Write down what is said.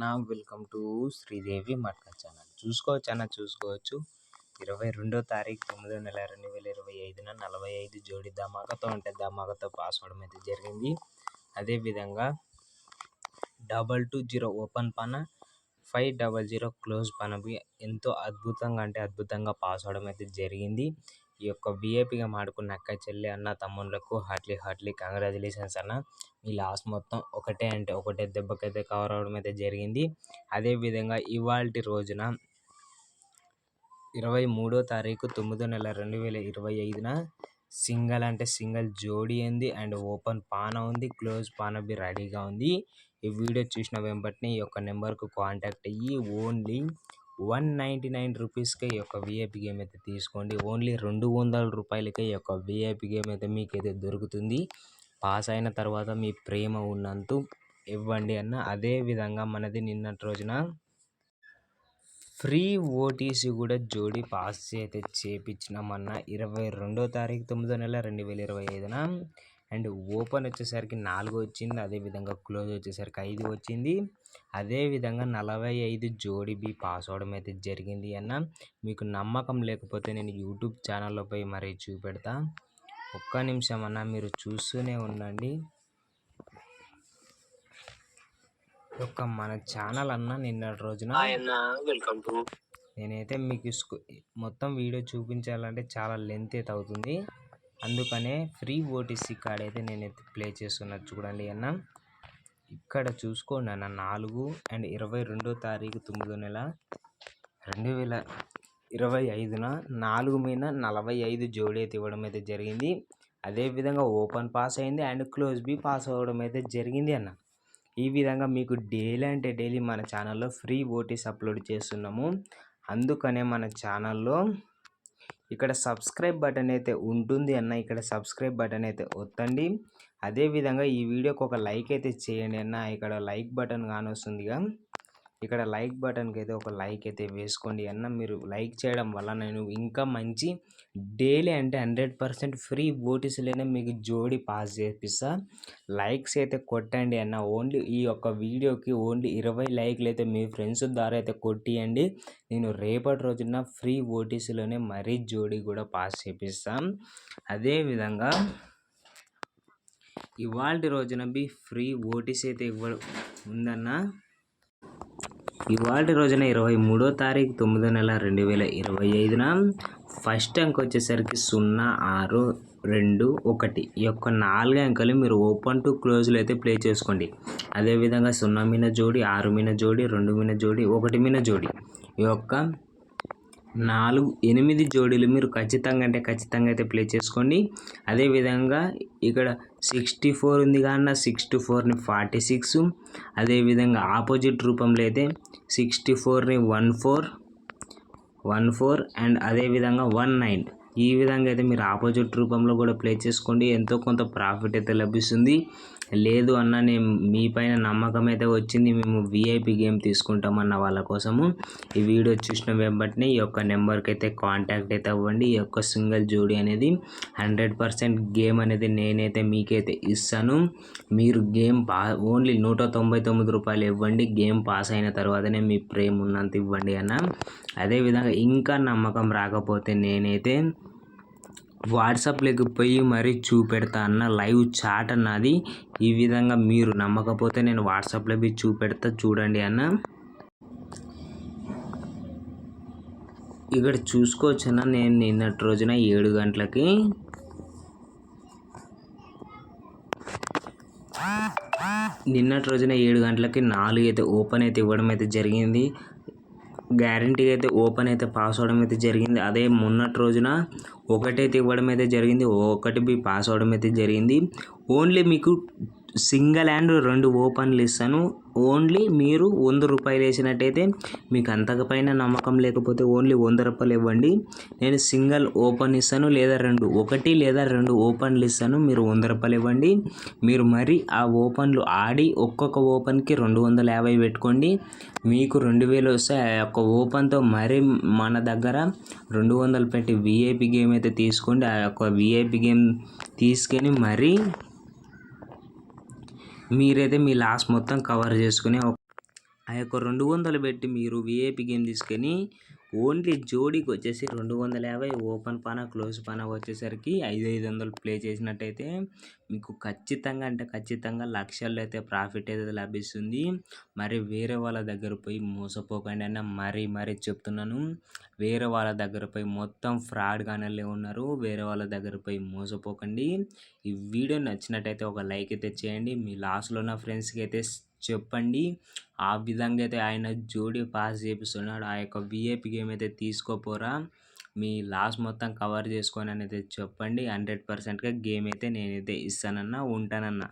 నా welcome to Sridevi matka channel. చూసుకోవచ్చు 22వ తారీఖు 9వ నెల 2025న 45 జోడి ధమాకాతో పాస్ అవ్వడం అయితే జరిగింది. అదేవిధంగా 220 ఓపెన్ పన 500 క్లోజ్ పనవి ఎంతో అద్భుతంగా పాస్ అవ్వడం అయితే జరిగింది. ఈ యొక్క విఐపిగా మాడుకున్న అక్క చెల్లి అన్న తమ్ముళ్ళకు హార్ట్లీ కంగ్రాచులేషన్స్ అన్న. మీ లాస్ మొత్తం ఒకటే దెబ్బకైతే కవర్ అవ్వడం అయితే జరిగింది. అదేవిధంగా ఇవాల్టి రోజున 23వ తారీఖు 9వ నెల 2025న సింగిల్ జోడీ ఉంది అండ్ ఓపెన్ పాన ఉంది, క్లోజ్ పాన బి రెడీగా ఉంది. ఈ వీడియో చూసిన వెంబటనే ఈ యొక్క నెంబర్కు కాంటాక్ట్ అయ్యి ఓన్లీ 199 రూపీస్కే ఈ యొక్క విఐపి గేమ్ అయితే తీసుకోండి. ఓన్లీ 200 రూపాయలకే ఈ యొక్క విఐపి గేమ్ అయితే మీకైతే దొరుకుతుంది. పాస్ అయిన తర్వాత మీ ప్రేమ ఉన్నంత ఇవ్వండి అన్న. అదేవిధంగా మనది నిన్నటి రోజున ఫ్రీ ఓటీసీ కూడా జోడీ పాస్ అయితే చేపించినామన్న. 22వ తారీఖు 9వ నెల 2025న అండ్ ఓపెన్ వచ్చేసరికి 4 వచ్చింది. అదేవిధంగా క్లోజ్ వచ్చేసరికి 5 వచ్చింది. అదేవిధంగా 45 జోడీ బి పాస్ అవడం అయితే జరిగింది అన్న. మీకు నమ్మకం లేకపోతే నేను యూట్యూబ్ ఛానల్లో పోయి మరీ చూపెడతా. ఒక్క నిమిషం అన్న, మీరు చూస్తూనే ఉండండి. మన ఛానల్ అన్న నిన్నటి రోజున వెల్కమ్ టు నేనైతే మీకు మొత్తం వీడియో చూపించాలంటే చాలా లెంత్ అయితే అవుతుంది. అందుకనే ఫ్రీ ఓటీసీ కార్డ్ అయితే నేనైతే ప్లే చేస్తున్నా చూడండి అన్న. ఇక్కడ చూసుకోండి అన్న, 4 అండ్ 22వ తారీఖు 9వ నెల 2025న 4 మీద 45 జోడీ అయితే ఇవ్వడం అయితే జరిగింది. అదేవిధంగా ఓపెన్ పాస్ అయింది అండ్ క్లోజ్ బి పాస్ అవ్వడం అయితే జరిగింది అన్న. ఈ విధంగా మీకు డైలీ మన ఛానల్లో ఫ్రీ ఓటీస్ అప్లోడ్ చేస్తున్నాము. అందుకనే మన ఛానల్లో ఇక్కడ సబ్స్క్రైబ్ బటన్ అయితే ఉంటుంది అన్న. ఇక్కడ సబ్స్క్రైబ్ బటన్ అయితే ఒత్తండి. అదేవిధంగా ఈ వీడియోకి ఒక లైక్ అయితే చేయండి అన్న. ఇక్కడ లైక్ బటన్ కానొస్తుందిగా, ఇక్కడ లైక్ బటన్కి అయితే ఒక లైక్ అయితే వేసుకోండి అన్న. మీరు లైక్ చేయడం వల్ల నేను ఇంకా మంచి డైలీ అంటే 100% ఫ్రీ ఓటీసీలోనే మీకు జోడీ పాస్ చేపిస్తా. లైక్స్ అయితే కొట్టండి అన్న. ఓన్లీ ఈ యొక్క వీడియోకి ఓన్లీ 20 లైక్లు అయితే మీ ఫ్రెండ్స్ ద్వారా అయితే కొట్టియండి. నేను రేపటి రోజున ఫ్రీ ఓటీసీలోనే మరీ జోడీ కూడా పాస్ చేపిస్తాం. అదేవిధంగా ఇవాల్టి రోజున బి ఫ్రీ ఓటీసీ అయితే ఉందన్న. ఇవాళ రోజున 23వ తారీఖు 9వ నెల 2025న ఫస్ట్ అంక్ వచ్చేసరికి 0621. ఈ యొక్క 4 అంకెలు మీరు ఓపెన్ టు క్లోజ్లో అయితే ప్లే చేసుకోండి. అదేవిధంగా 0 మీన జోడి, 6 మీన జోడి, 2 మీన జోడి, 1 మీన జోడి, ఈ యొక్క 8 జోడీలు మీరు ఖచ్చితంగా అయితే ప్లే చేసుకోండి. అదేవిధంగా ఇక్కడ 64 ఉంది కాన్న 64ని 46, అదేవిధంగా ఆపోజిట్ రూపంలో అయితే 64ని 14 అండ్ అదేవిధంగా 19. ఈ విధంగా అయితే మీరు ఆపోజిట్ రూపంలో కూడా ప్లే చేసుకోండి. ఎంతో కొంత ప్రాఫిట్ అయితే లభిస్తుంది. లేదు అన్న, నేను మీ పైన నమ్మకం అయితే వచ్చింది, మేము విఐపి గేమ్ తీసుకుంటామన్న వాళ్ళ కోసము ఈ వీడియో చూసిన వెంబటనే ఈ యొక్క నెంబర్కి అయితే కాంటాక్ట్ అయితే అవ్వండి. ఈ యొక్క సింగిల్ జోడీ అనేది 100% గేమ్ అనేది నేనైతే మీకైతే ఇస్తాను. మీరు గేమ్ ఓన్లీ 199 రూపాయలు ఇవ్వండి. గేమ్ పాస్ అయిన తర్వాతనే మీ ప్రేమ ఉన్నంత ఇవ్వండి అన్న. అదేవిధంగా ఇంకా నమ్మకం రాకపోతే నేనైతే వాట్సాప్లోకి పోయి మరీ చూపెడతా అన్న. లైవ్ చాట్ అన్నది. ఈ విధంగా మీరు నమ్మకపోతే నేను వాట్సాప్లో పోయి చూపెడతా, చూడండి అన్న. ఇక్కడ చూసుకోవచ్చు అన్న, నేను నిన్నటి రోజున 7 గంటలకి నిన్నటి రోజున 7 గంటలకి 4 అయితే ఓపెన్ అయితే ఇవ్వడం అయితే జరిగింది. గ్యారంటీగా అయితే ఓపెన్ అయితే పాస్ అవ్వడం అయితే జరిగింది. అదే మొన్నటి రోజున 1 అయితే ఇవ్వడం అయితే జరిగింది. 1 బి పాస్ అవ్వడం అయితే జరిగింది. ఓన్లీ మీకు సింగిల్ అండ్ 2 ఓపెన్లు ఇస్తాను. ఓన్లీ మీరు 100 రూపాయలు వేసినట్టయితే, మీకు అంతకపైన నమ్మకం లేకపోతే ఓన్లీ 100 రూపాయలు ఇవ్వండి. నేను సింగిల్ ఓపెన్ ఇస్తాను, లేదా 1 లేదా 2 ఓపెన్లు ఇస్తాను. మీరు 100 రూపాయలు ఇవ్వండి. మీరు మరి ఆ ఓపెన్లు ఆడి ఒక్కొక్క ఓపెన్కి 250 పెట్టుకోండి. మీకు 2000 వస్తే ఆ యొక్క ఓపెన్తో మరి మన దగ్గర 200 పెట్టి విఐపి గేమ్ అయితే తీసుకోండి. ఆ యొక్క విఐపి గేమ్ తీసుకొని మరీ మీరైతే మీ లాస్ మొత్తం కవర్ చేసుకుని ఆ యొక్క 200 పెట్టి మీరు వీఐపీ గేమ్ తీసుకొని ఓన్లీ జోడీకి వచ్చేసి 250 ఓపెన్ పాన క్లోజ్ పాన వచ్చేసరికి 500 ప్లే చేసినట్టయితే మీకు ఖచ్చితంగా అంటే ఖచ్చితంగా లక్షల్లో అయితే ప్రాఫిట్ అయితే లభిస్తుంది. మరి వేరే వాళ్ళ దగ్గర పోయి మోసపోకండి అన్న మరీ చెప్తున్నాను. వేరే వాళ్ళ దగ్గర పోయి మొత్తం ఫ్రాడ్ గానోళ్ళే ఉన్నారు. వేరే వాళ్ళ దగ్గర పోయి మోసపోకండి. ఈ వీడియో నచ్చినట్టయితే ఒక లైక్ అయితే చేయండి. మీ లాస్లో ఉన్న ఫ్రెండ్స్కి అయితే చెప్పండి. ఆ విధంగా అయితే ఆయన జోడీ పాస్ చేపిస్తున్నాడు. ఆ యొక్క వీఐపీ గేమ్ అయితే తీసుకోపోరా, మీ లాస్ మొత్తం కవర్ చేసుకొని అని అయితే చెప్పండి. 100%గా గేమ్ అయితే నేనైతే ఇస్తానన్నా ఉంటానన్నా.